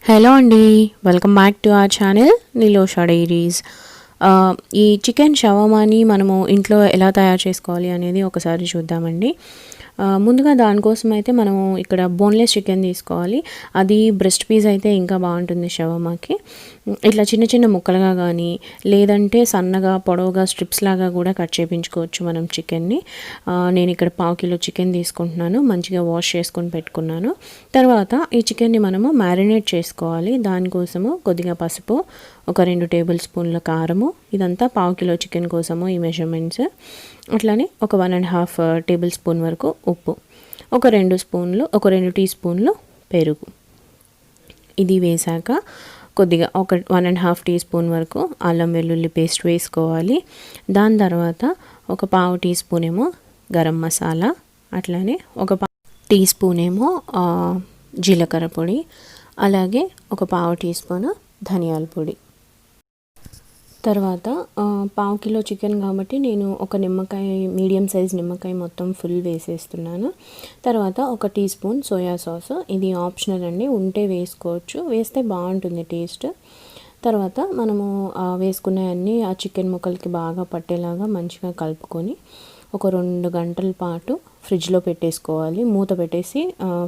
Hello అండి, welcome back to our channel Nilosha Diaries. ఈ chicken షవర్మాని మనము ఇంట్లో ఎలా తయారు చేసుకోవాలి అనేది ఒకసారి చూద్దామండి. ముందుగా దానికోసం అయితే మనము ఇక్కడ బోన్లెస్ చికెన్ తీసుకోవాలి. అది బ్రెస్ట్ పీస్ అయితే ఇంకా బాగుంటుంది షవర్మాకి. ఇట్లా చిన్న చిన్న ముక్కలుగా కానీ లేదంటే సన్నగా పొడవుగా స్ట్రిప్స్ లాగా కూడా కట్ చేయించుకోవచ్చు మనం చికెన్ని. నేను ఇక్కడ 1/2 కిలో చికెన్ తీసుకుంటున్నాను. మంచిగా వాష్ చేసుకొని పెట్టుకున్నాను. తర్వాత ఈ చికెన్ని మనము మ్యారినేట్ చేసుకోవాలి. దానికోసము కొద్దిగా పసుపు, ఒక 2 టేబుల్ స్పూన్ల కారము, ఇదంతా 1/2 కిలో చికెన్ కోసము ఈ మెజర్మెంట్స్. అట్లానే ఒక 1.5 టేబుల్ స్పూన్ వరకు ఉప్పు, ఒక 2 టీ స్పూన్లు పెరుగు. ఇది వేసాక కొద్దిగా ఒక 1.5 టీ స్పూన్ వరకు అల్లం వెల్లుల్లి పేస్ట్ వేసుకోవాలి. దాని తర్వాత ఒక 1/2 టీ స్పూన్ ఏమో గరం మసాలా, అట్లానే ఒక 1/2 టీ స్పూన్ ఏమో జీలకర్ర పొడి, అలాగే ఒక 1/2 టీ స్పూన్ ధనియాల పొడి. తర్వాత 1/2 కిలో చికెన్ కాబట్టి నేను ఒక నిమ్మకాయ, మీడియం సైజ్ నిమ్మకాయ మొత్తం ఫుల్ వేసేస్తున్నాను. తర్వాత ఒక టీ స్పూన్ సోయా సాస్. ఇది ఆప్షనల్ అండి, ఉంటే వేసుకోవచ్చు, వేస్తే బాగుంటుంది టేస్ట్. తర్వాత మనము వేసుకున్నవన్నీ ఆ చికెన్ ముక్కలకి బాగా పట్టేలాగా మంచిగా కలుపుకొని ఒక 2 గంటల పాటు ఫ్రిడ్జ్లో పెట్టేసుకోవాలి. మూత పెట్టేసి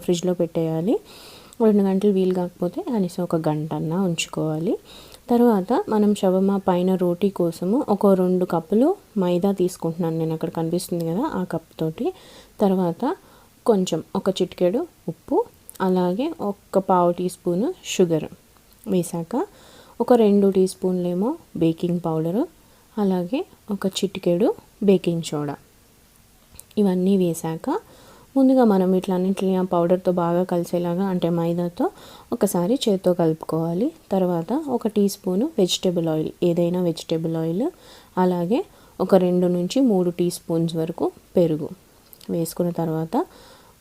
ఫ్రిడ్జ్లో పెట్టేయాలి. 2 గంటలు వీలు కాకపోతే కనీసం ఒక గంట అన్నా ఉంచుకోవాలి. తర్వాత మనం షవర్మా పైన రోటీ కోసము ఒక 2 కప్పులు మైదా తీసుకుంటున్నాను నేను, అక్కడ కనిపిస్తుంది కదా ఆ కప్ తోటి. తర్వాత కొంచెం ఒక చిటికెడు ఉప్పు, అలాగే ఒక 1/2 టీ స్పూన్ షుగర్ వేసాక ఒక 2 టీ స్పూన్లేమో బేకింగ్ పౌడరు, అలాగే ఒక చిటికెడు బేకింగ్ సోడా. ఇవన్నీ వేసాక ముందుగా మనం ఇట్లన్నింటినీ ఆ పౌడర్తో బాగా కలిసేలాగా, అంటే మైదాతో ఒకసారి చేత్తో కలుపుకోవాలి. తర్వాత ఒక టీ స్పూను వెజిటేబుల్ ఆయిల్, ఏదైనా వెజిటేబుల్ ఆయిల్, అలాగే ఒక 2 నుంచి 3 టీ స్పూన్స్ వరకు పెరుగు వేసుకున్న తర్వాత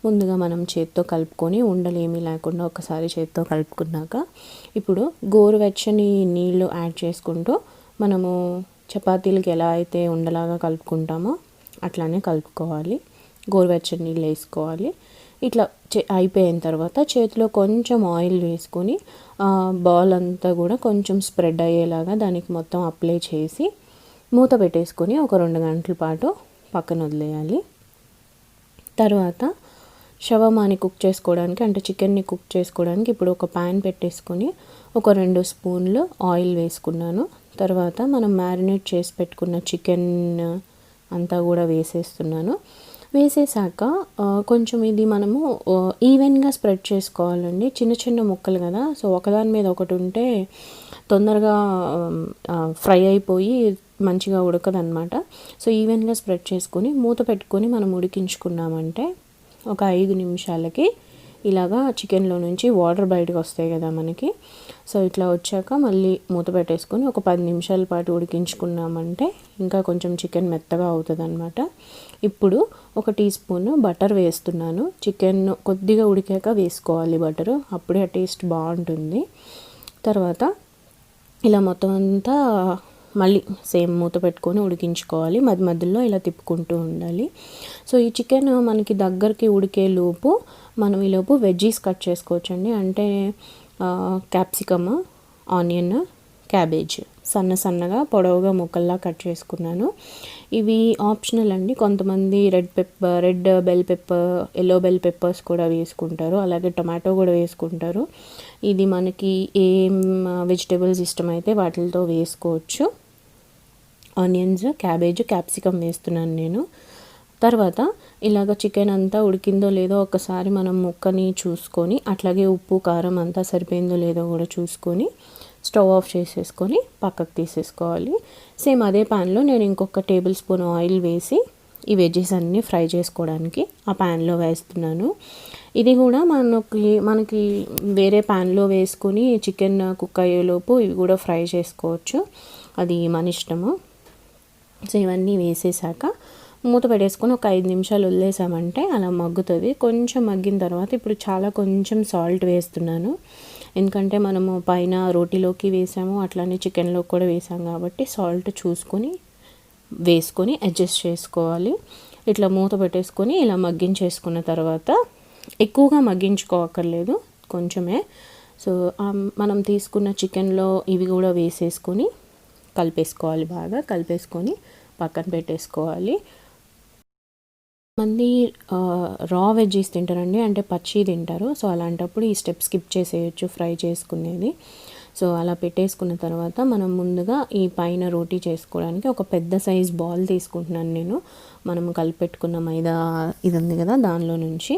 ముందుగా మనం చేత్తో కలుపుకొని ఉండలు ఏమీ లేకుండా ఒకసారి చేత్తో కలుపుకున్నాక ఇప్పుడు గోరువెచ్చని నీళ్ళు యాడ్ చేసుకుంటూ మనము చపాతీలకి ఎలా అయితే ఉండలాగా కలుపుకుంటామో అట్లానే కలుపుకోవాలి. గోరువెచ్చని నీళ్ళు వేసుకోవాలి. ఇట్లా అయిపోయిన తర్వాత చేతిలో కొంచెం ఆయిల్ వేసుకొని బాల్ అంతా కూడా కొంచెం స్ప్రెడ్ అయ్యేలాగా దానికి మొత్తం అప్లై చేసి మూత పెట్టేసుకొని ఒక 2 గంటల పాటు పక్కన వదిలేయాలి. తర్వాత షవర్మాని కుక్ చేసుకోవడానికి, అంటే చికెన్ని కుక్ చేసుకోవడానికి ఇప్పుడు ఒక ప్యాన్ పెట్టేసుకొని ఒక 2 స్పూన్లు ఆయిల్ వేసుకున్నాను. తర్వాత మనం మ్యారినేట్ చేసి పెట్టుకున్న చికెన్ అంతా కూడా వేసేస్తున్నాను. వేసేసాక కొంచెం ఇది మనము ఈవెన్గా స్ప్రెడ్ చేసుకోవాలండి. చిన్న చిన్న ముక్కలు కదా, సో ఒకదాని మీద ఒకటి ఉంటే తొందరగా ఫ్రై అయిపోయి మంచిగా ఉడకదనమాట. సో ఈవెన్గా స్ప్రెడ్ చేసుకొని మూత పెట్టుకొని మనం ఉడికించుకున్నామంటే ఒక 5 నిమిషాలకి ఇలాగా చికెన్లో నుంచి వాటర్ బయటకు వస్తాయి కదా మనకి. సో ఇట్లా వచ్చాక మళ్ళీ మూత పెట్టేసుకొని ఒక 10 నిమిషాల పాటు ఉడికించుకున్నామంటే ఇంకా కొంచెం చికెన్ మెత్తగా అవుతుంది అనమాట. ఇప్పుడు ఒక టీ స్పూన్ బటర్ వేస్తున్నాను. చికెన్ కొద్దిగా ఉడికాక వేసుకోవాలి బటరు, అప్పుడే ఆ టేస్ట్ బాగుంటుంది. తర్వాత ఇలా మొత్తం అంతా మళ్ళీ సేమ్ మూత పెట్టుకొని ఉడికించుకోవాలి. మధ్యలో ఇలా తిప్పుకుంటూ ఉండాలి. సో ఈ చికెన్ మనకి దగ్గరికి ఉడికే లోపు మనం ఈలోపు వెజ్జీస్ కట్ చేసుకోవచ్చండి. అంటే క్యాప్సికమ్, ఆనియన్, క్యాబేజ్ సన్నగా పొడవుగా ముక్కల్లా కట్ చేసుకున్నాను. ఇవి ఆప్షనల్ అండి. కొంతమంది red bell pepper, yellow bell peppers కూడా వేసుకుంటారు, అలాగే టొమాటో కూడా వేసుకుంటారు. ఇది మనకి ఏం వెజిటేబుల్స్ ఇష్టమైతే వాటితో వేసుకోవచ్చు. ఆనియన్స్, క్యాబేజ్, క్యాప్సికమ్ వేస్తున్నాను నేను. తర్వాత ఇలాగ చికెన్ అంతా ఉడికిందో లేదో ఒకసారి మనం ముక్కని చూసుకొని, అట్లాగే ఉప్పు కారం అంతా సరిపోయిందో లేదో కూడా చూసుకొని స్టవ్ ఆఫ్ చేసేసుకొని పక్కకు తీసేసుకోవాలి. సేమ్ అదే ప్యాన్లో నేను ఇంకొక టేబుల్ స్పూన్ ఆయిల్ వేసి ఈ వెజ్జెస్ అన్నీ ఫ్రై చేసుకోవడానికి ఆ ప్యాన్లో వేస్తున్నాను. ఇది కూడా మనకి వేరే ప్యాన్లో వేసుకొని చికెన్ కుక్ అయ్యేలోపు ఇవి కూడా ఫ్రై చేసుకోవచ్చు, అది మన ఇష్టము. సో ఇవన్నీ వేసేసాక మూత పెట్టేసుకొని ఒక 5 నిమిషాలు వదిలేసామంటే అలా మగ్గుతుంది. కొంచెం మగ్గిన తర్వాత ఇప్పుడు కొంచెం సాల్ట్ వేస్తున్నాను. ఎందుకంటే మనము పైన రోటీలోకి వేసాము, అట్లానే చికెన్లో కూడా వేసాము కాబట్టి సాల్ట్ చూసుకొని వేసుకొని అడ్జస్ట్ చేసుకోవాలి. ఇట్లా మూత పెట్టేసుకొని ఇలా మగ్గించేసుకున్న తర్వాత ఎక్కువగా మగ్గించుకోవక్కర్లేదు, కొంచెమే సో మనం తీసుకున్న చికెన్లో ఇవి కూడా వేసేసుకొని కలిపేసుకోవాలి, బాగా కలిపేసుకొని పక్కన పెట్టేసుకోవాలి. మంది రా వెజ్జీస్ తింటారండి, అంటే పచ్చి తింటారు. సో అలాంటప్పుడు ఈ స్టెప్ స్కిప్ చేసేయచ్చు ఫ్రై చేసుకునేది. సో అలా పెట్టేసుకున్న తర్వాత మనం ముందుగా ఈ పైన రోటీ చేసుకోవడానికి ఒక పెద్ద సైజ్ బాల్ తీసుకుంటున్నాను నేను. మనము కలిపెట్టుకున్న మైదా ఇది ఉంది కదా, దానిలో నుంచి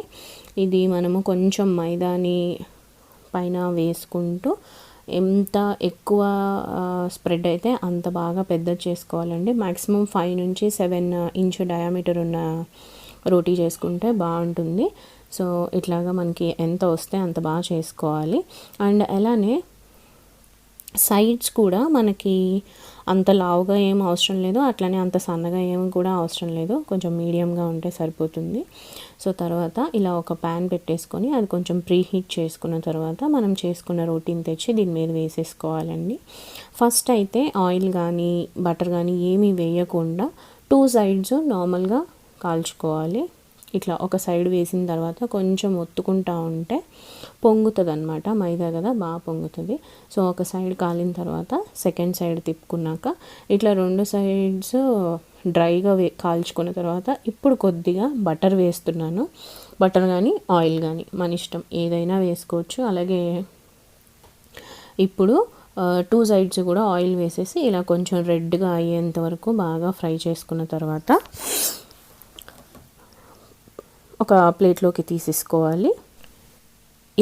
ఇది మనము కొంచెం మైదాని పైన వేసుకుంటూ ఎంత ఎక్కువ స్ప్రెడ్ అయితే అంత బాగా పెద్ద చేసుకోవాలండి. మ్యాక్సిమం 5 నుంచి 7 ఇంచ్ డయామీటర్ ఉన్న రోటీ చేసుకుంటే బాగుంటుంది. సో ఇట్లాగా మనకి ఎంత వస్తే అంత బాగా చేసుకోవాలి. అండ్ అలానే సైడ్స్ కూడా మనకి అంత లావుగా ఏం అవసరం లేదు, అట్లనే అంత సన్నగా ఏం కూడా అవసరం లేదు, కొంచెం మీడియంగా ఉంటే సరిపోతుంది. సో తర్వాత ఇలా ఒక ప్యాన్ పెట్టేసుకొని అది కొంచెం ప్రీ హీట్ చేసుకున్న తర్వాత మనం చేసుకున్న రోటీని తెచ్చి దీని మీద వేసేసుకోవాలండి. ఫస్ట్ అయితే ఆయిల్ కానీ బటర్ కానీ ఏమీ వేయకుండా 2 సైడ్స్ నార్మల్గా కాల్చుకోవాలి. ఇట్లా ఒక సైడ్ వేసిన తర్వాత కొంచెం ఒత్తుకుంటా ఉంటే పొంగుతుంది అనమాట, మైదా కదా బాగా పొంగుతుంది. సో ఒక సైడ్ కాలిన తర్వాత సెకండ్ సైడ్ తిప్పుకున్నాక ఇట్లా 2 సైడ్స్ డ్రైగా కాల్చుకున్న తర్వాత ఇప్పుడు కొద్దిగా బటర్ వేస్తున్నాను. బటర్ కానీ ఆయిల్ కానీ మన ఇష్టం, ఏదైనా వేసుకోవచ్చు. అలాగే ఇప్పుడు 2 సైడ్స్ కూడా ఆయిల్ వేసేసి ఇలా కొంచెం రెడ్గా అయ్యేంత వరకు బాగా ఫ్రై చేసుకున్న తర్వాత ఒక ప్లేట్లోకి తీసేసుకోవాలి.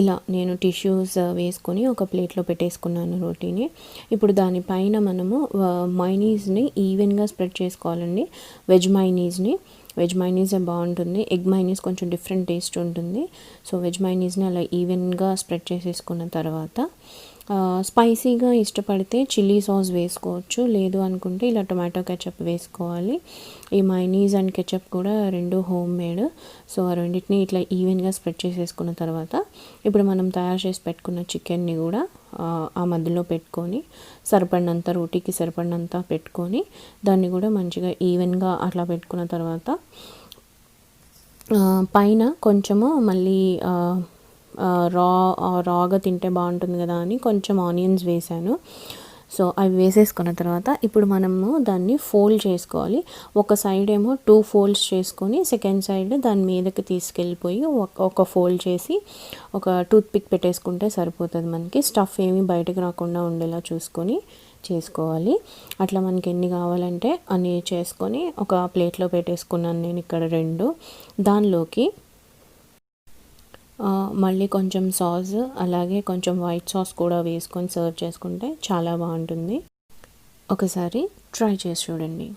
ఇలా నేను టిష్యూస్ వేసుకొని ఒక ప్లేట్లో పెట్టేసుకున్నాను రోటీని. ఇప్పుడు దానిపైన మనము మైనీస్ని ఈవెన్గా స్ప్రెడ్ చేసుకోవాలండి. వెజ్ మైనీసే బాగుంటుంది. ఎగ్ మైనీస్ కొంచెం డిఫరెంట్ టేస్ట్ ఉంటుంది. సో వెజ్ మైనీస్ని అలా ఈవెన్గా స్ప్రెడ్ చేసేసుకున్న తర్వాత స్పైసీగా ఇష్టపడితే చిల్లీ సాస్ వేసుకోవచ్చు, లేదు అనుకుంటే ఇలా టొమాటో కెచప్ వేసుకోవాలి. ఈ మైనీస్ అండ్ కెచప్ కూడా 2 హోమ్ మేడ్. సో ఆ రెండింటిని ఇట్లా ఈవెన్గా స్ప్రెడ్ చేసేసుకున్న తర్వాత ఇప్పుడు మనం తయారు చేసి పెట్టుకున్న చికెన్ని కూడా ఆ మధ్యలో పెట్టుకొని సరిపడినంత రోటీకి సరిపడినంత పెట్టుకొని దాన్ని కూడా మంచిగా ఈవెన్గా అట్లా పెట్టుకున్న తర్వాత పైన కొంచెము మళ్ళీ రాగా తింటే బాగుంటుంది కదా అని కొంచెం ఆనియన్స్ వేసాను. సో అవి వేసేసుకున్న తర్వాత ఇప్పుడు మనము దాన్ని ఫోల్డ్ చేసుకోవాలి. ఒక సైడ్ ఏమో 2 ఫోల్డ్స్ చేసుకొని సెకండ్ సైడ్ దాని మీదకి తీసుకెళ్ళిపోయి ఒక ఫోల్డ్ చేసి ఒక టూత్ పిక్ పెట్టేసుకుంటే సరిపోతుంది. మనకి స్టఫ్ ఏమీ బయటకు రాకుండా ఉండేలా చూసుకొని చేసుకోవాలి. అట్లా మనకి ఎన్ని కావాలంటే అన్ని చేసుకొని ఒక ప్లేట్లో పెట్టేసుకున్నాను నేను ఇక్కడ 2. దానిలోకి మళ్ళీ కొంచెం సాస్ అలాగే కొంచెం వైట్ సాస్ కూడా వేసుకొని సర్వ్ చేసుకుంటే చాలా బాగుంటుంది. ఒకసారి ట్రై చేసి చూడండి.